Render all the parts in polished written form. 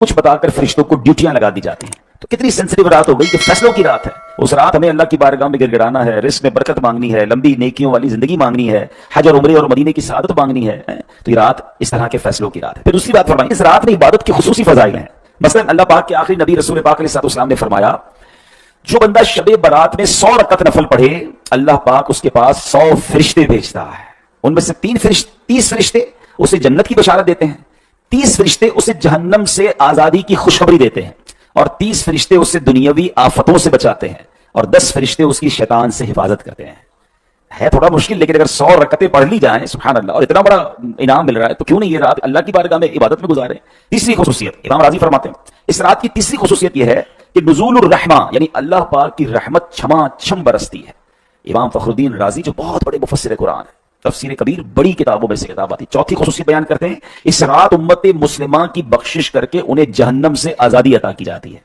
कुछ बताकर फरिश्तों को ड्यूटियां लगा दी जाती हैं। तो कितनी सेंसिटिव रात हो गई कि फैसलों की रात है। उस रात हमें अल्लाह की बारगाह में गिड़गिड़ाना है, रिस्क में बरकत मांगनी है, लंबी नेकियों वाली जिंदगी मांगनी है, हज और उम्रे और मदीने की सआदत मांगनी है। तो ये रात इस तरह के फैसलों की रात है। फिर दूसरी बात फरमाई, इस रात में इबादत की खुसूसी फजाइल हैं। मसलन अल्लाह पाक के आखिरी नबी रसूल पाक अलैहिस्सलाम ने फरमाया, जो बंदा शबे बारात में 100 रकत नफल पढ़े, अल्लाह पाक उसके पास 100 फरिश्ते भेजता है। उनमें से 30 फरिश्ते उसे जन्नत की बशारत देते हैं, 30 फरिश्ते उसे जहन्नम से आजादी की खुशखबरी देते हैं, और 30 फरिश्ते उसे दुनियावी आफतों से बचाते हैं, और 10 फरिश्ते उसकी शैतान से हिफाजत करते हैं। है थोड़ा मुश्किल, लेकिन अगर 100 रकतें पढ़ ली जाएं, सुभान अल्लाह, और इतना बड़ा इनाम मिल रहा है, तो क्यों नहीं ये रात अल्लाह की बारगाह में इबादत में गुजारें। तीसरी खुसूसियत इमाम राजी फरमाते हैं, इस रात की तीसरी खुसूसियत यह है कि नुज़ूलुर रहमा, यानी अल्लाह पाक की रहमत छमा छम बरसती है। इमाम फखरुद्दीन राजी जो बहुत बड़े मुफस्सिर कुरान है, तफसीर कबीर बड़ी किताबों में से किताब आती। चौथी खुसूसियत बयान करते हैं, इस रात उम्मत मुस्लिमा की बख्शिश करके उन्हें जहन्नम से आजादी अता की जाती है।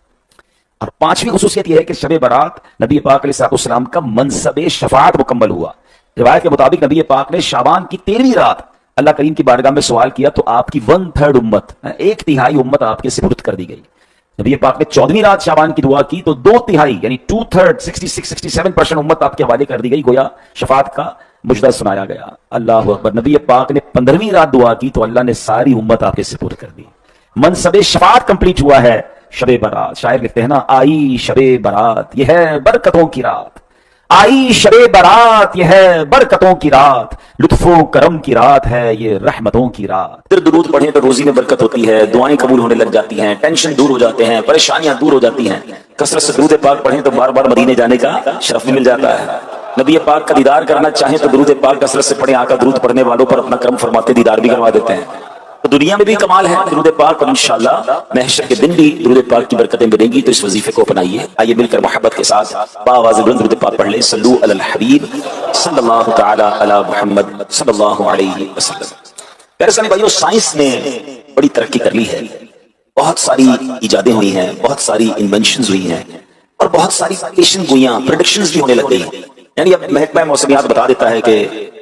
और पांचवी खुसूसियत यह है कि शबे बारात नबी पाक अलैहिस्सलाम का मनसबे शफाअत मुकम्मल हुआ। रिवायत के मुताबिक नबी पाक ने शाबान की 13वीं रात अल्लाह करीम की बारगाह में सवाल किया, तो आपकी 1/3 उम्मत, 1/3 उम्मत आपके सुपुर्द कर दी गई। नबी पाक ने 14वीं रात शाबान की दुआ की, तो 2/3 यानी 2/3 66-67% उम्मत आपके हवाले कर दी गई, गोया शफाअत का मुजदा सुनाया गया। अल्लाह अकबर। नबी पाक ने 15वीं रात दुआ की, तो अल्लाह ने सारी उम्मत आपके सुपुर्द कर दी। मनसबे शफाअत कंप्लीट हुआ है शबे बारात। शायर लिखते हैं ना, आई शबे बारात यह है बरकतों की रात, आई शबे बारात यह है बरकतों की रात, लुत्फो करम की रात है ये रहमतों की रात। फिर दुरूद पढ़ें तो रोजी में बरकत होती है, दुआएं कबूल होने लग जाती हैं, टेंशन दूर हो जाते हैं, परेशानियां दूर हो जाती हैं। कसरत से दुरूद पाक पढ़ें तो बार बार मदीने जाने का शरफ भी मिल जाता है। नबी पाक का दीदार करना चाहें तो दुरूद पाक कसरत से पढ़ें, आका दुरूद पढ़ने वालों पर अपना करम फरमाते दीदार भी करवा देते हैं। तो दुनिया में भी कमाल है दुरूद पाक, और इंशाअल्लाह महशर के दिन भी दुरूद पाक की बरकतें मिलेंगी। तो इस वजीफे को अपनाइए। आइए मिलकर मोहब्बत के साथ बाआवाज़ बुलंद दुरूद पाक पढ़ लें। सल्लू अलल हबीब सल्लल्लाहु तआला अला मुहम्मद सल्लल्लाहु अलैहि वसल्लम। प्यारे साथी भाइयों, साइंस ने बड़ी तरक्की कर ली है, बहुत सारी इजादें हुई हैं, बहुत सारी इन्वेंशंस हुई हैं, और बहुत सारी पेशन गोइयां, प्रेडिक्शंस भी होने लग गई हैं। यानी अब महकमा मौसमियात बता देता है कि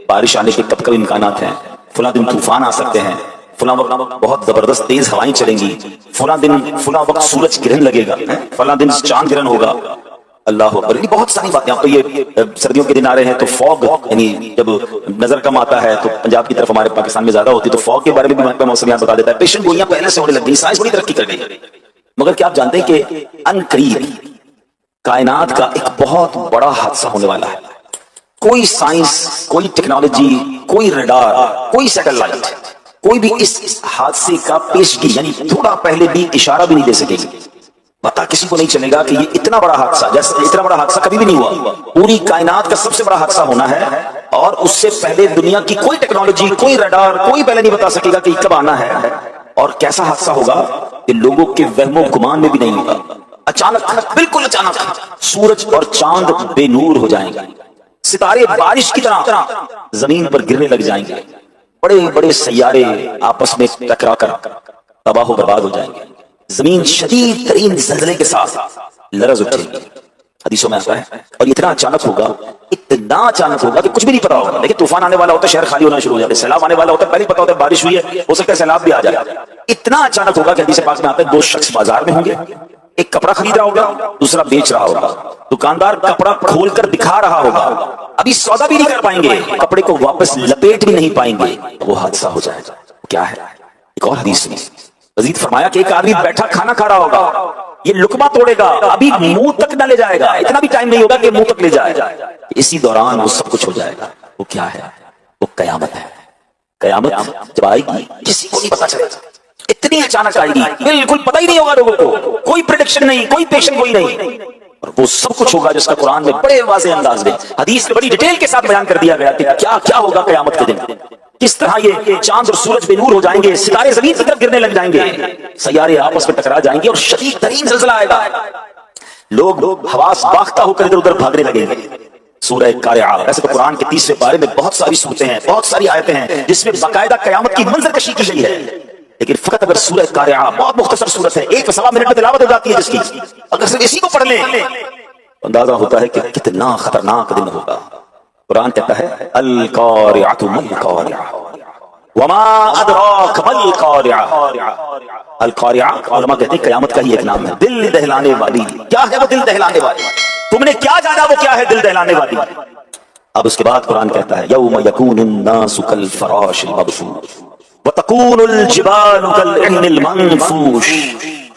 बारिश आने के कब कब इम्कानात हैं, फला दिन तूफान आ सकते हैं, फला वक्त बहुत जबरदस्त तेज हवाएं चलेंगी, फला दिन फला वक्त सूरज ग्रहण लगेगा, फला दिन चांद ग्रहण होगा। अल्लाह अकबर। बहुत सारी बातें। आप तो ये सर्दियों के दिन आ रहे हैं तो फॉग, यानी जब नजर कम आता है तो पंजाब की तरफ हमारे पाकिस्तान में ज्यादा होती है, तो फॉग के बारे में भी महकमा मौसमियात बता देता है। पेशन गोइयां पहले से होने लग गई, साइंस बड़ी तरक्की कर गई। मगर क्या आप जानते हैं कि अनकरीब कायनात का एक बहुत बड़ा हादसा होने वाला है। कोई साइंस, कोई टेक्नोलॉजी, कोई रडार, कोई सैटेलाइट, कोई भी इस हादसे का पेशगी यानी थोड़ा पहले भी इशारा भी नहीं दे सकेगी। पता किसी को नहीं चलेगा कि ये इतना बड़ा हादसा, जैसे इतना बड़ा हादसा कभी भी नहीं हुआ। पूरी कायनात का सबसे बड़ा हादसा होना है, और उससे पहले दुनिया की कोई टेक्नोलॉजी, कोई रडार, कोई पहले नहीं बता सकेगा कि कब आना है और कैसा हादसा होगा। कि लोगों के वहमो गुमान में भी नहीं होगा। अचानक, बिल्कुल अचानक सूरज और चांद बेनूर हो जाएंगे, सितारे बारिश की तरह जमीन पर गिरने लग जाएंगे, बड़े बड़े सैयारे आपस में टकरा कर तबाह बर्बाद हो जाएंगे, जमीन शदीद तरीन ज़ल्ज़ले के साथ लरज़ उठेगी। हदीसों में आता है। और इतना अचानक होगा, इतना अचानक होगा कि कुछ भी नहीं पता होगा। लेकिन तूफान आने वाला होता है, शहर खाली होना शुरू हो जाते हैं, सैलाब आने वाला होता है, पहले पता होता है बारिश हुई है, हो सकता है सैलाब भी आ जाए। इतना अचानक होगा कि हदीस पाक में आता है, दो शख्स बाजार में होंगे, एक कपड़ा खरीद रहा होगा, दूसरा बेच रहा होगा। दुकानदार कपड़ा खोलकर दिखा रहा होगा, अभी सौदा भी नहीं कर पाएंगे, कपड़े को वापस लपेट भी नहीं पाएंगे, वो हादसा हो जाएगा। क्या है? एक और हदीस में मजीद फरमाया कि एक आदमी बैठा खाना खा रहा होगा, ये लुकमा तोड़ेगा, अभी मुंह तक न ले जाएगा, इतना भी टाइम नहीं होगा कि मुंह तक ले जाएगा। इसी दौरान वो सब कुछ हो जाएगा। वो क्या है? वो कयामत है। कयामत जब आएगी किसी को नहीं पता चलेगा, इतनी अचानक आएगी, बिल्कुल पता ही नहीं होगा लोगों को, कोई प्रेडिक्शन नहीं, कोई पेशन कोई नहीं। और वो सब कुछ होगा जिसका कुरान में बड़े वाज़ेह अंदाज में, हदीस में बड़ी डिटेल के साथ बयान कर दिया गया कि क्या क्या होगा कयामत के दिन। किस तरह ये चांद और सूरज बेनूर हो जाएंगे, सितारे जमीन की तरफ गिरने लग जाएंगे, सैयारे आपस में टकरा जाएंगे, और शदीद तरीन ज़ल्ज़ला आएगा। लोग हवास बाख्ता होकर इधर उधर भागने लगेंगे। सूरह कारिआ, वैसे तो कुरान के 30वें पारे में बहुत सारी सूरतें हैं, बहुत सारी आयतें हैं जिसमें बाकायदा कयामत की मंजरकशी की गई है। लेकिन फकत अगर सूरह कारिआ, बहुत मुख्तसर सूरत है, 1-1.25 मिनट में तिलावत हो जाती है जिसकी, अगर सिर्फ इसी को पढ़ लें तो अंदाजा होता है कि कितना खतरनाक दिन होगा। कुरान कहता है अल कारिअतु मल कारिआ, وما ادراک ما القارعہ، القارعہ علماء کہتے ہیں قیامت کا ہی ایک نام ہے، دل دہلانے والی۔ کیا ہے وہ دل دہلانے والی؟ تم نے کیا جانا وہ کیا ہے دل دہلانے والی؟ اب اس کے بعد قرآن کہتا ہے یوم یکون الناس کالفراش المبثوث وتکون الجبال کالعہن المنفوش۔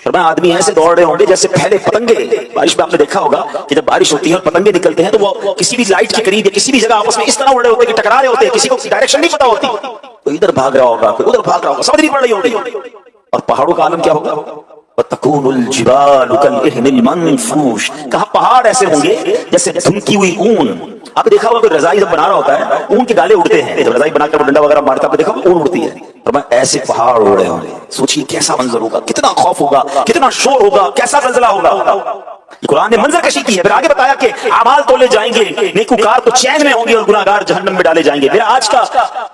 فرمایا آدمی ایسے دوڑ رہے ہوں گے جیسے پہلے پتنگے، بارش میں آپ نے دیکھا ہوگا کہ جب بارش ہوتی ہے اور پتنگے نکلتے ہیں تو وہ کسی بھی لائٹ کے قریب یا کسی بھی جگہ آپس میں اس طرح اڑ رہے ہوتے ہیں کہ ٹکرا رہے ہوتے ہیں، کسی کو ڈائریکشن نہیں پتا ہوتی، کوئی ادھر بھاگ رہا ہوگا کوئی ادھر بھاگ رہا ہوگا، سمجھ نہیں پڑ رہی ہوگی۔ اور پہاڑوں کا عالم کیا ہوگا؟ وَتَكُونُ الْجِبَالُ كَالْعِهْنِ الْمَنفُوشِ، کہا پہاڑ ایسے ہوں گے جیسے دھمکی ہوئی اون۔ آپ نے دیکھا ہوگا کہ رضائی جب بنا رہا ہوتا ہے اون کے گالے اڑتے ہیں، جب رضائی بنا کر ڈنڈا وغیرہ مارتا ہے آپ نے دیکھا اون اڑتی ہے، اور میں ایسے پہاڑ اڑ رہے ہوں گے۔ سوچیے کیسا منظر ہوگا، کتنا خوف ہوگا، کتنا شور ہوگا، کیسا زلزلہ ہوگا۔ قرآن نے منظر کشی کی ہے، پھر آگے بتایا کہ اعمال تولے جائیں گے، نیکوکار تو چین میں ہوں گے اور گناہگار جہنم میں ڈالے جائیں گے۔ میرا آج کا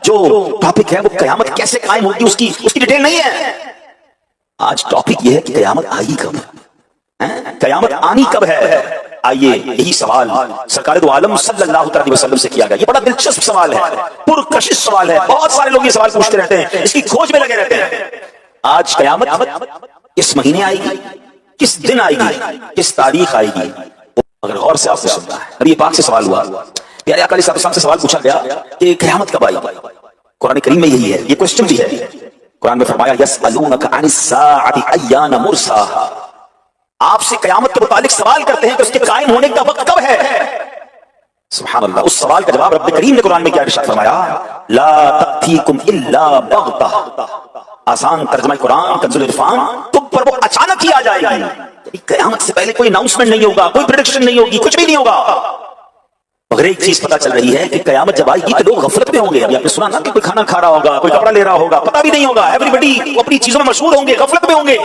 جو ٹاپک ہے وہ قیامت کیسے قائم ہوگی اس کی ڈیٹیل نہیں ہے۔ آج ٹاپک یہ ہے کہ قیامت آئی کب ہے، قیامت آنی کب ہے۔ آئیے یہی سوال سرکار دو عالم صلی اللہ علیہ وسلم سے کیا گیا۔ یہ بڑا دلچسپ سوال ہے، پرکشش سوال ہے، بہت سارے لوگ یہ سوال پوچھتے رہتے ہیں، اس کی کھوج میں لگے رہتے ہیں۔ آج قیامت کس مہینے آئے گی، کس دن آئے گی، کس تاریخ آئے گی، اگر غور سے آپ نے سننا ہے۔ نبی پاک سے سوال ہوا، پیارے آقا علیہ السلام سے سوال پوچھا گیا کہ قیامت کب آئے گی۔ قرآن کریم میں یہی ہے، یہ کوسچن بھی ہے۔ قرآن میں فرمایا یسألونک عن الساعۃ ایان مرساہا، آپ سے قیامت کے متعلق سوال کرتے ہیں کہ اس کے قائم ہونے کا وقت کب ہے۔ سبحان اللہ، اس سوال کا جواب رب کریم نے قرآن میں کیا ارشاد فرمایا، لا تأتیکم الا بغتہ، آسان ترجمہ قرآن کنز العرفان، تم پر وہ اچانک ہی آ جائے گی۔ قیامت سے پہلے کوئی اناؤنسمنٹ نہیں ہوگا، کوئی پریڈکشن نہیں ہوگی، کچھ بھی نہیں ہوگا۔ مگر ایک چیز پتا چل رہی ہے کہ قیامت جب آئے گی تو لوگ غفلت میں ہوں گے۔ ابھی آپ نے سنا نا کہ کوئی کھانا کھا رہا ہوگا، کوئی کپڑا لے رہا ہوگا، پتہ بھی نہیں ہوگا، ایوری بڈی اپنی چیزوں میں مشغول ہوں گے، غفلت میں ہوں گے۔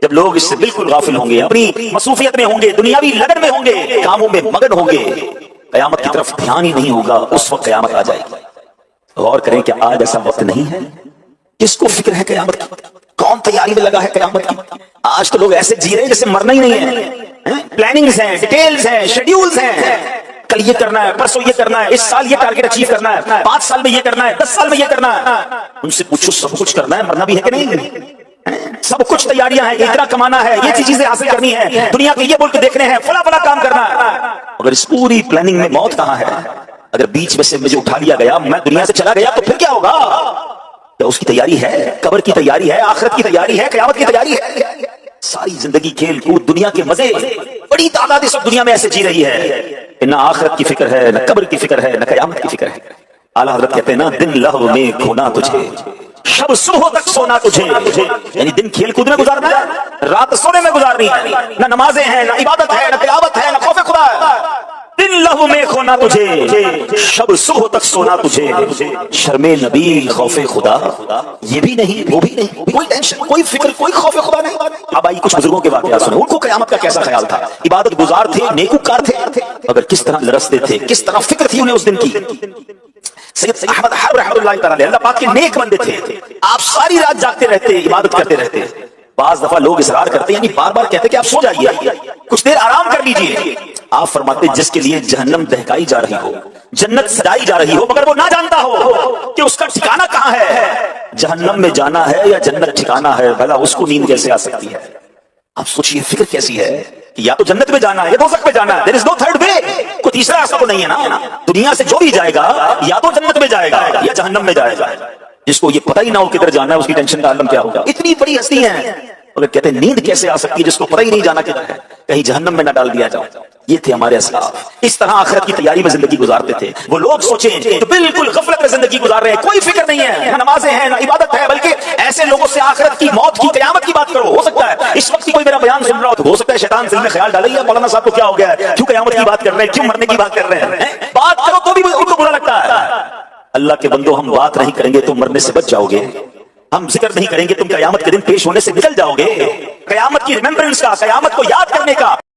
جب لوگ اس سے بالکل غافل ہوں گے، اپنی مصروفیت میں ہوں گے، دنیاوی لگن میں ہوں گے، کاموں میں مگن ہوں گے، قیامت کی طرف دھیان ہی نہیں ہوگا، اس وقت قیامت آ جائے گی۔ غور کریں کہ آج ایسا وقت نہیں ہے۔ کس کو فکر ہے قیامت کی؟ کون تیاری میں لگا ہے قیامت کی؟ آج تو لوگ ایسے جی رہے ہیں جیسے مرنا ہی نہیں ہے۔ پلاننگز ہیں، ڈیٹیلز ہیں، شیڈیولز ہیں، کل یہ کرنا ہے، پرسوں یہ کرنا ہے، اس سال یہ ٹارگٹ اچیو کرنا ہے، 5 سال میں یہ کرنا ہے، 10 سال میں یہ کرنا ہے۔ ان سے پوچھو سب کچھ کرنا ہے، مرنا بھی ہے کہ نہیں؟ سب کچھ تیاریاں ہیں، اتنا کمانا ہے، یہ چیزیں حاصل کرنی ہے، دنیا کے یہ ملک دیکھنے ہیں، فلاں فلاں کام کرنا ہے۔ اگر اس پوری پلاننگ میں موت کہاں ہے؟ اگر بیچ میں سے مجھے اٹھا لیا گیا، میں دنیا سے چلا گیا تو پھر کیا ہوگا؟ کیا اس کی تیاری ہے؟ قبر کی تیاری ہے، آخرت کی تیاری ہے، قیامت کی تیاری ہے؟ ساری زندگی کھیل کود، دنیا کے مزے، بڑی تعداد اس وقت دنیا میں ایسے جی رہی ہے کہ نہ آخرت کی فکر ہے، نہ قبر کی فکر ہے، نہ قیامت کی فکر ہے۔ اعلیٰ حضرت کہتے ہیں نا، دن لہو میں کھونا تجھے، شب صبح تک سونا تجھے، یعنی دن کھیل کود میں گزارنا ہے، رات سونے میں گزارنی ہے، نہ نمازیں ہیں، نہ عبادت ہے، نہ تلاوت ہے، نہ خوف خدا ہے۔ دن لہو میں کھونا تجھے، شب صبح تک سونا تجھے، شرم نبی خوف خدا یہ بھی نہیں وہ بھی نہیں، کوئی ٹینشن، کوئی فکر، کوئی خوف خدا نہیں۔ اب آئی کچھ بزرگوں کے واقعات سنیں، ان کو قیامت کا کیسا خیال تھا۔ عبادت گزار تھے، نیکوکار تھے، مگر کس طرح لرزتے تھے، کس طرح فکر تھی انہیں اس دن کی۔ سید احمد حرب رحمۃ اللہ تعالی اللہ پاک کے نیک بندے تھے، آپ ساری رات جاگتے رہتے، عبادت کرتے رہتے۔ بعض دفعہ لوگ اصرار کرتے، یعنی بار بار کہتے کہ آپ سو جائیے، کچھ دیر آرام کر لیجیے۔ آپ فرماتے جس کے لیے جہنم دہکائی جا رہی ہو، جنت سجائی جا رہی ہو، مگر وہ نہ جانتا ہو کہ اس کا ٹھکانہ کہاں ہے، جہنم میں جانا ہے یا جنت ٹھکانہ ہے، بھلا اس کو نیند کیسے آ سکتی ہے؟ آپ سوچئے فکر کیسی ہے کہ یا تو جنت میں جانا ہے یا دوزخ میں جانا ہے، there is no third way، کوئی تیسرا راستہ تو نہیں ہے نا۔ دنیا سے جو بھی جائے گا یا تو جنت میں جائے گا یا جہنم میں جائے گا۔ جس کو یہ پتہ ہی نہ ہو کدھر جانا ہے، اس کی ٹینشن کا عالم کیا ہوگا۔ اتنی بڑی ہستی ہیں، مگر کہتے ہیں نیند کیسے آ سکتی ہے جس کو پتہ ہی نہیں جانا کدھر ہے، کہیں جہنم میں نہ ڈال دیا جاؤ۔ یہ تھے ہمارے اسلاف، اس طرح آخرت کی تیاری میں زندگی گزارتے تھے۔ وہ لوگ سوچیں تو بالکل غفلت میں زندگی گزار رہے ہیں، کوئی فکر نہیں ہے، نہ نمازیں ہیں، نہ عبادت ہے، بلکہ ایسے لوگوں سے آخرت کی، موت کی، قیامت کی بات کرو۔ ہو سکتا ہے اس وقت کوئی میرا بیان سن رہا ہو تو ہو سکتا ہے شیطان دل میں خیال ڈالے یا مولانا صاحب کو کیا ہو گیا ہے، کیوں قیامت کی بات کر رہے ہیں، کیوں مرنے کی بات کر رہے ہیں۔ بات کرو تو بھی ان کو برا لگتا ہے۔ اللہ کے بندو، ہم بات نہیں کریں گے تو مرنے سے بچ جاؤ گے، ہم ذکر نہیں کریں گے تم قیامت کے دن پیش ہونے سے نکل جاؤ گے۔ قیامت کی ریممبرنس کا، قیامت کو یاد کرنے کا